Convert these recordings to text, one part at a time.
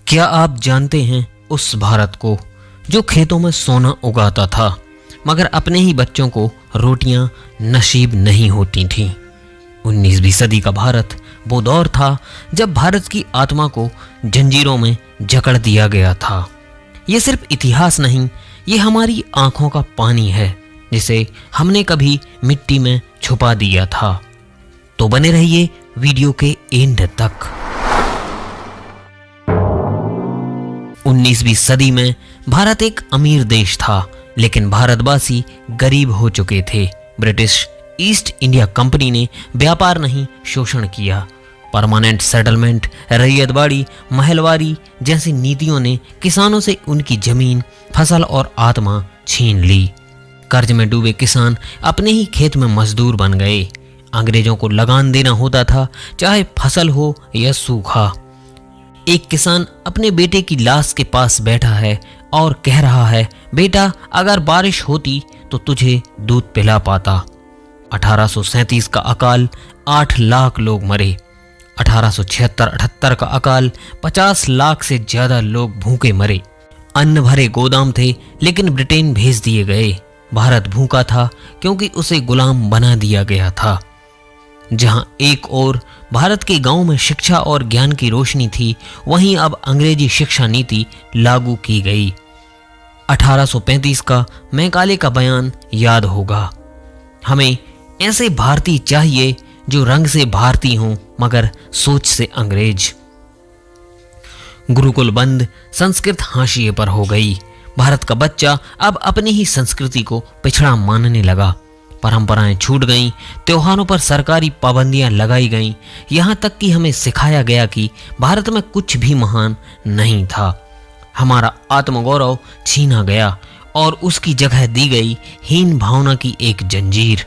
क्या आप जानते हैं उस भारत को जो खेतों में सोना उगाता था मगर अपने ही बच्चों को रोटियां नसीब नहीं होती थीं। 19वीं सदी का भारत वो दौर था जब भारत की आत्मा को जंजीरों में जकड़ दिया गया था। ये सिर्फ इतिहास नहीं, ये हमारी आंखों का पानी है जिसे हमने कभी मिट्टी में छुपा दिया था। तो बने रहिए वीडियो के एंड तक। 19वीं सदी में भारत एक अमीर देश था, लेकिन भारतवासी गरीब हो चुके थे। ब्रिटिश ईस्ट इंडिया कंपनी ने व्यापार नहीं शोषण किया। परमानेंट सेटलमेंट, रैयतवाड़ी, महलवारी जैसी नीतियों ने किसानों से उनकी जमीन, फसल और आत्मा छीन ली। कर्ज में डूबे किसान अपने ही खेत में मजदूर बन गए। अंग्रेजों को लगान देना होता था, चाहे फसल हो या सूखा। एक किसान अपने बेटे की लाश के पास बैठा है और कह रहा है, बेटा अगर बारिश होती तो तुझे दूध पिला पाता। 1837 का अकाल 8 लाख लोग मरे। 1876-78 का अकाल 50 लाख से ज्यादा लोग भूखे मरे। अन्न भरे गोदाम थे लेकिन ब्रिटेन भेज दिए गए। भारत भूखा था क्योंकि उसे गुलाम बना दिया गया था। जहां एक ओर भारत के गांव में शिक्षा और ज्ञान की रोशनी थी, वहीं अब अंग्रेजी शिक्षा नीति लागू की गई। 1835 का मैकाले का बयान याद होगा, हमें ऐसे भारतीय चाहिए जो रंग से भारतीय हों मगर सोच से अंग्रेज। गुरुकुल बंद, संस्कृत हाशिए पर हो गई। भारत का बच्चा अब अपनी ही संस्कृति को पिछड़ा मानने लगा। परंपराएं छूट गईं, त्योहारों पर सरकारी पाबंदियां लगाई गईं, यहां तक कि हमें सिखाया गया कि भारत में कुछ भी महान नहीं था। हमारा आत्मगौरव छीना गया और उसकी जगह दी गई हीन भावना की एक जंजीर।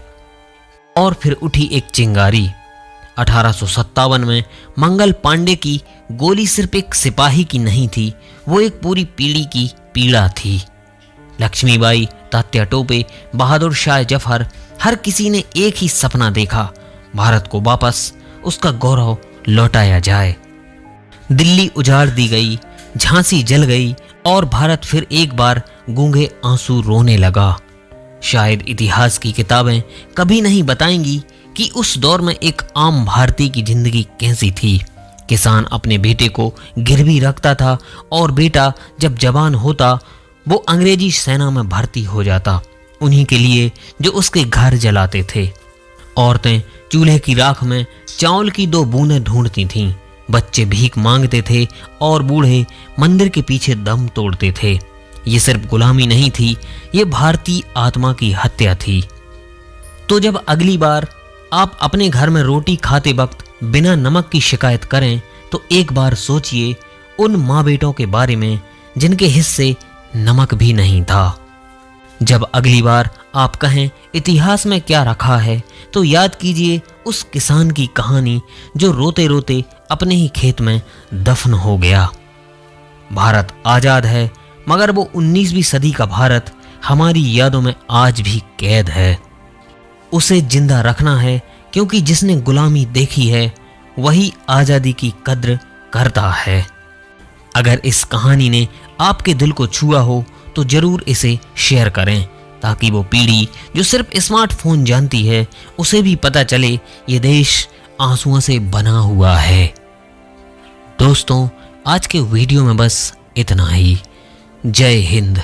और फिर उठी एक चिंगारी। 1857 में मंगल पांडे की गोली सिर्फ एक सिपाही की नहीं थी, वो एक पूरी पीढ़ी की पीड़ा थी। लक्ष्मीबाई, तात्या टोपे, बहादुर शाह जफर, हर किसी ने एक ही सपना देखा, भारत को वापस उसका गौरव लौटाया जाए। दिल्ली उजाड़ दी गई, झांसी जल गई और भारत फिर एक बार गूंगे आंसू रोने लगा। शायद इतिहास की किताबें कभी नहीं बताएंगी कि उस दौर में एक आम भारतीय की जिंदगी कैसी थी। किसान अपने बेटे को गिरवी रखता था और बेटा जब जवान होता वो अंग्रेजी सेना में भर्ती हो जाता, उन्हीं के लिए जो उसके घर जलाते थे। औरतें चूल्हे की राख में चावल की 2 बूंदें ढूंढती थीं, बच्चे भीख मांगते थे और बूढ़े मंदिर के पीछे दम तोड़ते थे। ये सिर्फ गुलामी नहीं थी, ये भारतीय आत्मा की हत्या थी। तो जब अगली बार आप अपने घर में रोटी खाते वक्त बिना नमक की शिकायत करें तो एक बार सोचिए उन माँ बेटों के बारे में जिनके हिस्से नमक भी नहीं था। जब अगली बार आप कहें इतिहास में क्या रखा है तो याद कीजिए उस किसान की कहानी जो रोते रोते अपने ही खेत में दफन हो गया। भारत आजाद है मगर वो 19वीं सदी का भारत हमारी यादों में आज भी कैद है। उसे जिंदा रखना है क्योंकि जिसने गुलामी देखी है वही आजादी की कद्र करता है। अगर इस कहानी ने आपके दिल को छुआ हो तो जरूर इसे शेयर करें ताकि वो पीढ़ी जो सिर्फ स्मार्टफोन जानती है उसे भी पता चले ये देश आंसुओं से बना हुआ है। दोस्तों, आज के वीडियो में बस इतना ही। जय हिंद।